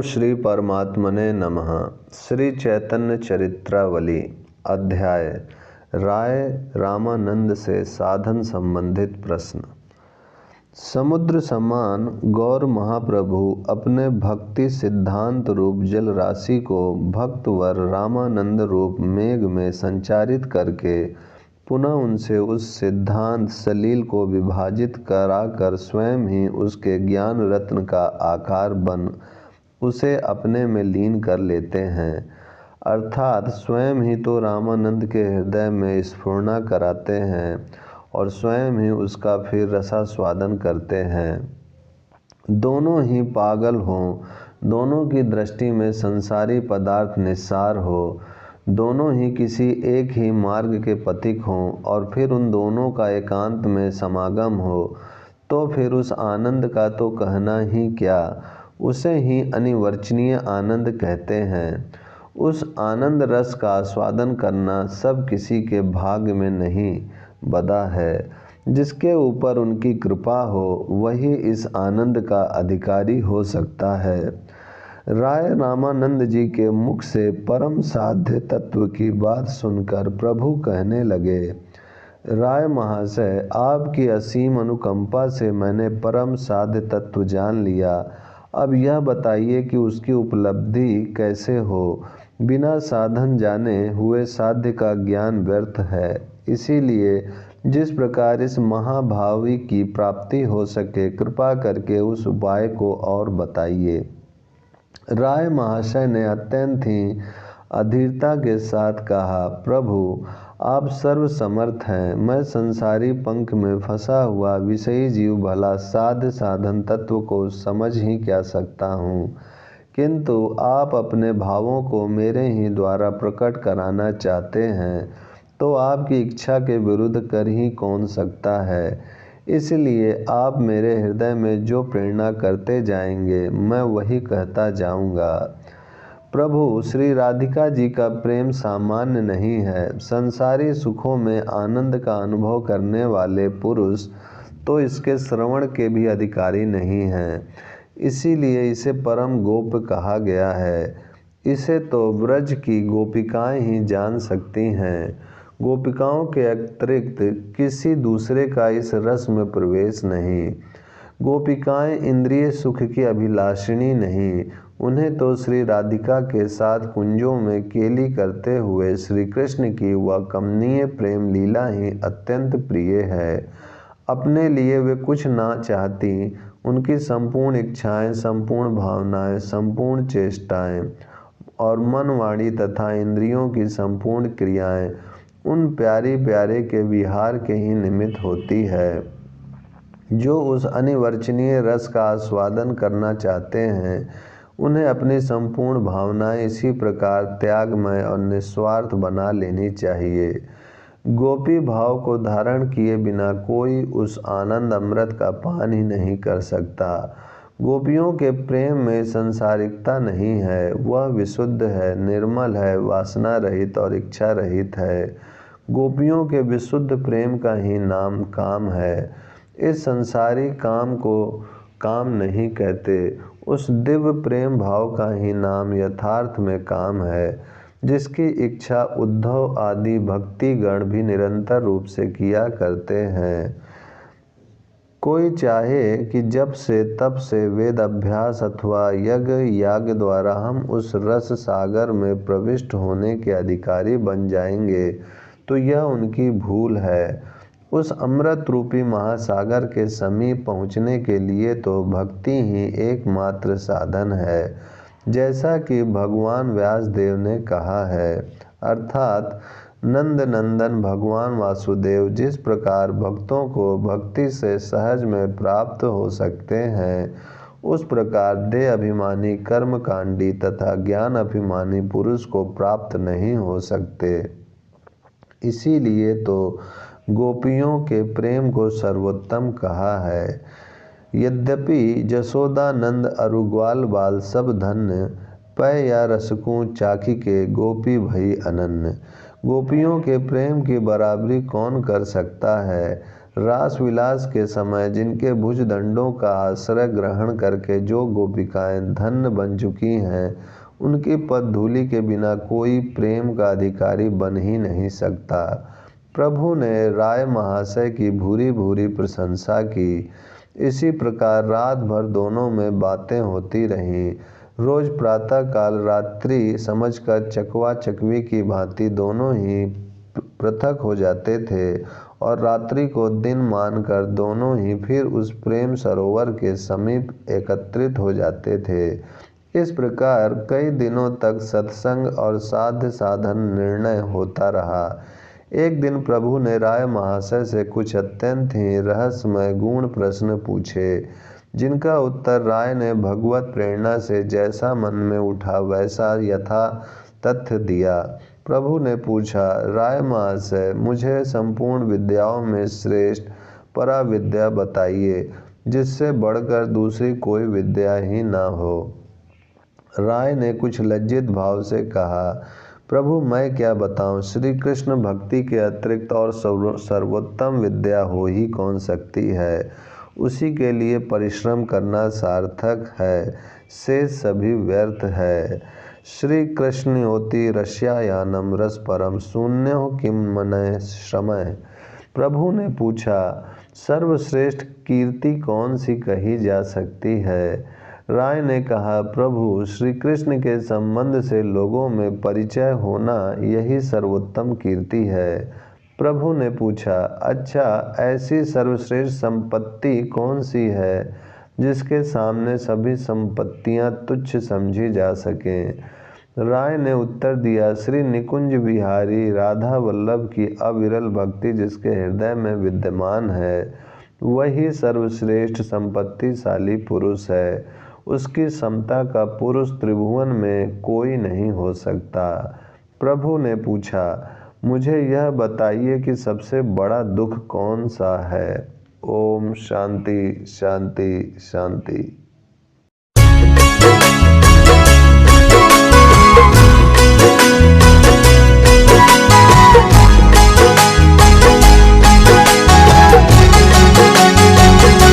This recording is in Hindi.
श्री परमात्मने नमः। श्री चैतन्य चरित्रावली अध्याय राय रामानंद से साधन संबंधित प्रश्न। समुद्र समान गौर महाप्रभु अपने भक्ति सिद्धांत रूप जल राशि को भक्तवर रामानंद रूप मेघ में संचारित करके पुनः उनसे उस सिद्धांत सलील को विभाजित कराकर स्वयं ही उसके ज्ञान रत्न का आकार बन उसे अपने में लीन कर लेते हैं, अर्थात स्वयं ही तो रामानंद के हृदय में स्फुरना कराते हैं और स्वयं ही उसका फिर रसास्वादन करते हैं। दोनों ही पागल हों, दोनों की दृष्टि में संसारी पदार्थ निस्सार हो, दोनों ही किसी एक ही मार्ग के पथिक हों और फिर उन दोनों का एकांत में समागम हो, तो फिर उस आनंद का तो कहना ही क्या, उसे ही अनिवर्चनीय आनंद कहते हैं। उस आनंद रस का आस्वादन करना सब किसी के भाग्य में नहीं बदा है। जिसके ऊपर उनकी कृपा हो वही इस आनंद का अधिकारी हो सकता है। राय रामानंद जी के मुख से परम साध्य तत्व की बात सुनकर प्रभु कहने लगे, राय महाशय, आपकी असीम अनुकंपा से मैंने परम साध्य तत्व जान लिया। अब यह बताइए कि उसकी उपलब्धि कैसे हो। बिना साधन जाने हुए साध्य का ज्ञान व्यर्थ है, इसीलिए जिस प्रकार इस महाभावी की प्राप्ति हो सके कृपा करके उस उपाय को और बताइए। राय महाशय ने अत्यंत ही अधीरता के साथ कहा, प्रभु आप सर्वसमर्थ हैं। मैं संसारी पंख में फंसा हुआ विषयी जीव भला साध्य साधन तत्व को समझ ही क्या सकता हूँ, किंतु आप अपने भावों को मेरे ही द्वारा प्रकट कराना चाहते हैं, तो आपकी इच्छा के विरुद्ध कर ही कौन सकता है। इसलिए आप मेरे हृदय में जो प्रेरणा करते जाएंगे मैं वही कहता जाऊंगा। प्रभु, श्री राधिका जी का प्रेम सामान्य नहीं है। संसारी सुखों में आनंद का अनुभव करने वाले पुरुष तो इसके श्रवण के भी अधिकारी नहीं हैं, इसीलिए इसे परम गोप्य कहा गया है। इसे तो व्रज की गोपिकाएं ही जान सकती हैं। गोपिकाओं के अतिरिक्त किसी दूसरे का इस रस में प्रवेश नहीं। गोपिकाएं इंद्रिय सुख की अभिलाषिणी नहीं, उन्हें तो श्री राधिका के साथ कुंजों में केली करते हुए श्री कृष्ण की वह कमनीय प्रेम लीला ही अत्यंत प्रिय है। अपने लिए वे कुछ ना चाहती, उनकी संपूर्ण इच्छाएं, संपूर्ण भावनाएं, संपूर्ण चेष्टाएं और मन, वाणी तथा इंद्रियों की संपूर्ण क्रियाएं उन प्यारी प्यारे के विहार के ही निमित्त होती है, जो उस अनिवर्चनीय रस का आस्वादन करना चाहते हैं। उन्हें अपनी संपूर्ण भावनाएं इसी प्रकार त्यागमय और निस्वार्थ बना लेनी चाहिए। गोपी भाव को धारण किए बिना कोई उस आनंद अमृत का पान ही नहीं कर सकता। गोपियों के प्रेम में संसारिकता नहीं है, वह विशुद्ध है, निर्मल है, वासना रहित और इच्छा रहित है। गोपियों के विशुद्ध प्रेम का ही नाम काम है। इस संसारी काम को काम नहीं कहते, उस दिव्य प्रेम भाव का ही नाम यथार्थ में काम है, जिसकी इच्छा उद्धव आदि भक्तिगण भी निरंतर रूप से किया करते हैं। कोई चाहे कि जब से तब से वेद अभ्यास अथवा यज्ञ याग द्वारा हम उस रस सागर में प्रविष्ट होने के अधिकारी बन जाएंगे, तो यह उनकी भूल है। उस अमृत रूपी महासागर के समीप पहुँचने के लिए तो भक्ति ही एकमात्र साधन है, जैसा कि भगवान व्यासदेव ने कहा है। अर्थात नंद नंदन भगवान वासुदेव जिस प्रकार भक्तों को भक्ति से सहज में प्राप्त हो सकते हैं, उस प्रकार देह अभिमानी कर्मकांडी तथा ज्ञान अभिमानी पुरुष को प्राप्त नहीं हो सकते। इसीलिए तो गोपियों के प्रेम को सर्वोत्तम कहा है। यद्यपि जसोदानंद अरु ग्वाल बाल सब धन्य, पै या रसकूं चाखी के गोपी भई अनन्य। गोपियों के प्रेम की बराबरी कौन कर सकता है। रास विलास के समय जिनके भुजदंडों का आश्रय ग्रहण करके जो गोपिकाएं धन्य बन चुकी हैं, उनकी पदधूलि के बिना कोई प्रेम का अधिकारी बन ही नहीं सकता। प्रभु ने राय महाशय की भूरी भूरी प्रशंसा की। इसी प्रकार रात भर दोनों में बातें होती रहीं। रोज प्रातः काल रात्रि समझकर चकवा चकवी की भांति दोनों ही पृथक हो जाते थे और रात्रि को दिन मानकर दोनों ही फिर उस प्रेम सरोवर के समीप एकत्रित हो जाते थे। इस प्रकार कई दिनों तक सत्संग और साध्य साधन निर्णय होता रहा। एक दिन प्रभु ने राय महाशय से कुछ अत्यंत ही रहस्यमय गूढ़ प्रश्न पूछे, जिनका उत्तर राय ने भगवत प्रेरणा से जैसा मन में उठा वैसा यथा तथ्य दिया। प्रभु ने पूछा, राय महाशय, मुझे संपूर्ण विद्याओं में श्रेष्ठ परा विद्या बताइए, जिससे बढ़कर दूसरी कोई विद्या ही ना हो। राय ने कुछ लज्जित भाव से कहा, प्रभु मैं क्या बताऊं, श्री कृष्ण भक्ति के अतिरिक्त और सर्वोत्तम विद्या हो ही कौन सकती है। उसी के लिए परिश्रम करना सार्थक है, शेष सभी व्यर्थ है। श्री कृष्णयोति रस्यायानम रसपरम शून्यो किम मनः श्रमः। प्रभु ने पूछा, सर्वश्रेष्ठ कीर्ति कौन सी कही जा सकती है। राय ने कहा, प्रभु श्री कृष्ण के संबंध से लोगों में परिचय होना यही सर्वोत्तम कीर्ति है। प्रभु ने पूछा, अच्छा ऐसी सर्वश्रेष्ठ संपत्ति कौन सी है जिसके सामने सभी संपत्तियां तुच्छ समझी जा सकें। राय ने उत्तर दिया, श्री निकुंज बिहारी राधा वल्लभ की अविरल भक्ति जिसके हृदय में विद्यमान है, वही सर्वश्रेष्ठ संपत्तिशाली पुरुष है। उसकी समता का पुरुष त्रिभुवन में कोई नहीं हो सकता। प्रभु ने पूछा, मुझे यह बताइए कि सबसे बड़ा दुख कौन सा है। ओम शांति शांति शांति।